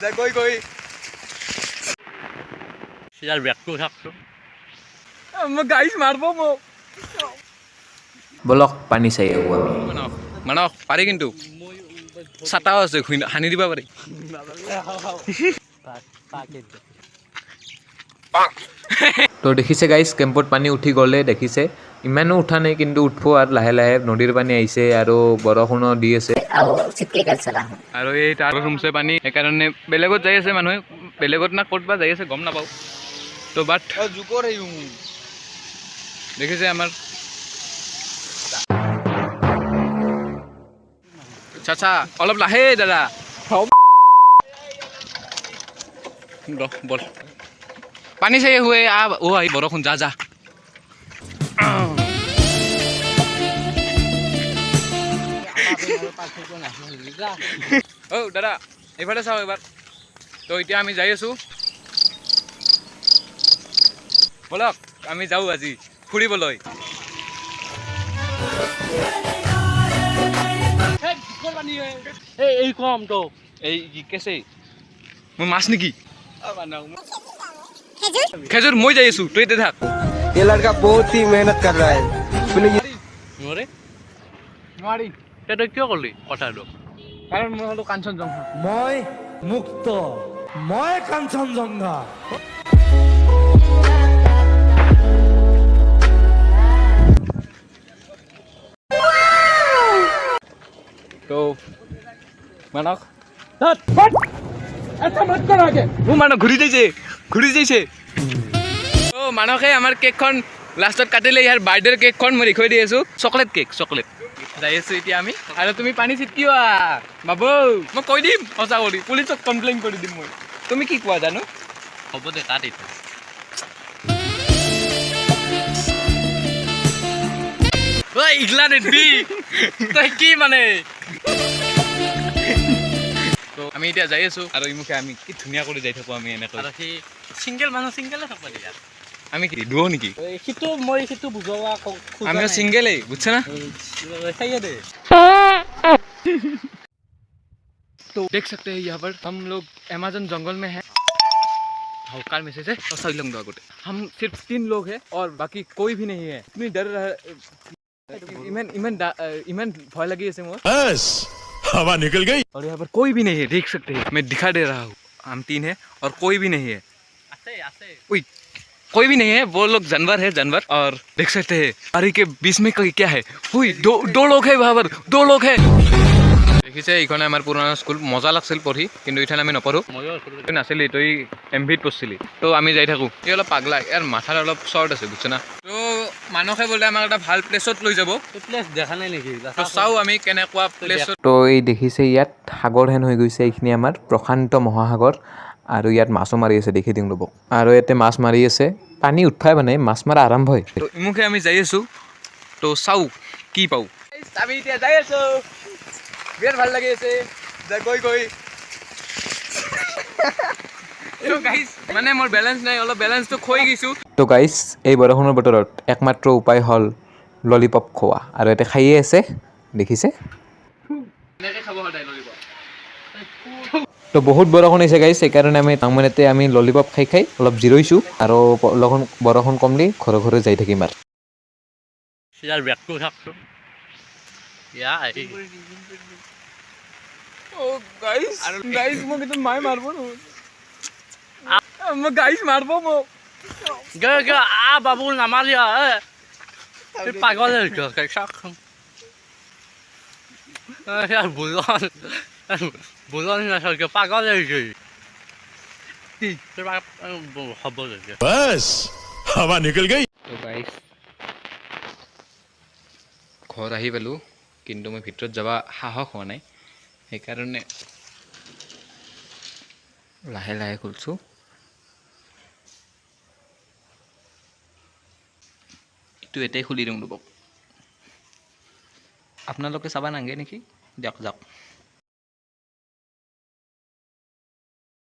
গৈ গৈ সিয়াৰ বেগটো থাকছো মই গাইছ মাৰব মোক বলক পানী চাই আহোঁ আমি মানস পাৰি কিন্তু ছাটাও আছে সানি দিব পাৰি তো দেখিছে গাইজ কেম্পত পানী উঠি গ'লে দেখিছে ইমানো উঠা নাই কিন্তু উঠিব আৰু লাহে লাহে নদীৰ পানী আহিছে আৰু বৰষুণো দি আছে আৰু এই তাৰ ৰুমছে পানী সেইকাৰণে বেলেগত যাই আছে মানুহে বেলেগত না ক'ত বা যাই আছে গম নাপাওঁ তো বাট জোকৰ দেখিছে আমাৰ চাচা অলপ লাহে দাদা বল পানী চাই হুৱে আহি বৰষুণ যা যা দাদা এইফালে চাওঁ এবাৰ তো এতিয়া আমি যাই আছোঁ বলক আমি যাওঁ আজি ফুৰিবলৈ এই কম তো এই কেছে মই মাছ নেকি খেজুৰ মই যাই আছোঁ তই এতিয়া থাক ये लड़का बहुत ही मेहनत कर रहा है নোৱাৰে নোৱাৰি তই কিয় ক'লি কথাটো কাৰণ মই হ'লো কাঞ্চনজংঘা মই মুক্ত মই কাঞ্চনজংঘা তো মানক মোৰ মানুহ ঘূৰি যাইছে মানসে আমাৰ কেকখন লাষ্টত কাটিলে ইয়াৰ বাৰ্থডেৰ কেকখন মই দেখুৱাই দি আছোঁ চকলেট কেক চকলেট যাই আছোঁ এতিয়া আমি আৰু তুমি পানী ছিটকিওৱা বাবু মই কৈ দিম সঁচা কৰি পুলিচক কমপ্লেইন কৰি দিম মই তুমি কি কোৱা জানো হ'ব দে তাত এতিয়া ইগলা নেদবি তই কি মানে তো আমি এতিয়া যাই আছোঁ আৰু ইমুখে আমি কি ধুনীয়া কৰি যাই থাকোঁ আমি এনেকৈ আৰু সি চিংগেল মানুহ চিংগেলে থাকব দিয়া আমি কি দুও নেকি সিটো মই সিটো বুজোৱা আমিও চিংগেলেই বুজছে না সেয়ে দে तो देख सकते हैं यहाँ पर हम लोग अमेज़न जंगल में हैं कार मैसेज है और सही लंग गोटे हम सिर्फ 3 लोग हैं और बाकी कोई भी नहीं है इतनी डर रहा इमन भय लगी ऐसे मोर बस हवा निकल गई और यहाँ पर कोई भी नहीं है देख सकते हैं मैं दिखा दे रहा हूँ हम 3 है और कोई भी नहीं है उई कोई भी नहीं है वो लोग जानवर है जानवर और देख सकते हैं बारी के बीच में क्या है हुई दो लोग है वहाँ पर 2 लोग है দেখিছে এইখনে আমাৰ পুৰণা স্কুল মজা লাগছিল পঢ়ি কিন্তু ইথানে আমি নপঢ়ো তুই নাছিলি তই এমভিত পঢ়িছিলি তো আমি যাই থাকোঁ এই অলপ পাগলা ইয়াৰ মাথাত অলপ শ্বৰ্ট আছে বুজিছে না তো মানসে বোলে আমাক এটা ভাল প্লেচত লৈ যাব প্লেচ দেখা নাই নেকি তো চাওঁ আমি কেনেকুৱা প্লেচত তো এই দেখিছে ইয়াত সাগৰ হেন হৈ গৈছে এইখিনি আমাৰ প্ৰশান্ত মহাসাগৰ আৰু ইয়াত মাছো মাৰি আছে দেখি দিওঁ ৰ'ব আৰু ইয়াতে মাছ মাৰি আছে পানী উঠাই মানে মাছ মাৰা আৰম্ভ হয় তো ইমুখে আমি যাই আছোঁ তো চাওঁ কি পাওঁ আমি এতিয়া যাই আছোঁ বিৰাট ভাল লাগি আছে গৈ মানে মোৰ বেলেঞ্চ নাই অলপ বেলেঞ্চটো খৈ গৈছোঁ তো গাইজ এই বৰষুণৰ বতৰত একমাত্ৰ উপায় হ'ল ললিপপ খোৱা আৰু ইয়াতে খায়ে আছে দেখিছে এনেকৈ খাব সদায় ললিপপ তো বহুত বৰষুণ আহিছে গাইজ সেইকাৰণে আমি টাউনতে আমি ললিপপ খাই অলপ জিৰৈছোঁ আৰু বৰষুণ কমলি ঘৰে যাই থাকিম আৰু সিয়াৰ বেগটো থাকছো গাইজ মোক এইটো মায়ে মাৰিব মই গাইজ মাৰিব মোক বাবু নামাৰি পাগল বুজন পাগল হ'ব बस हवा निकल गई তো গাইজ ঘৰ আহি পালোঁ কিন্তু মই ভিতৰত যাব সাহস হোৱা নাই সেইকাৰণে লাহে লাহে খুলিছোঁ এইটো এটাই খুলি দিওঁ ৰ'ব আপোনালোকে চাব নাগে নেকি যাওক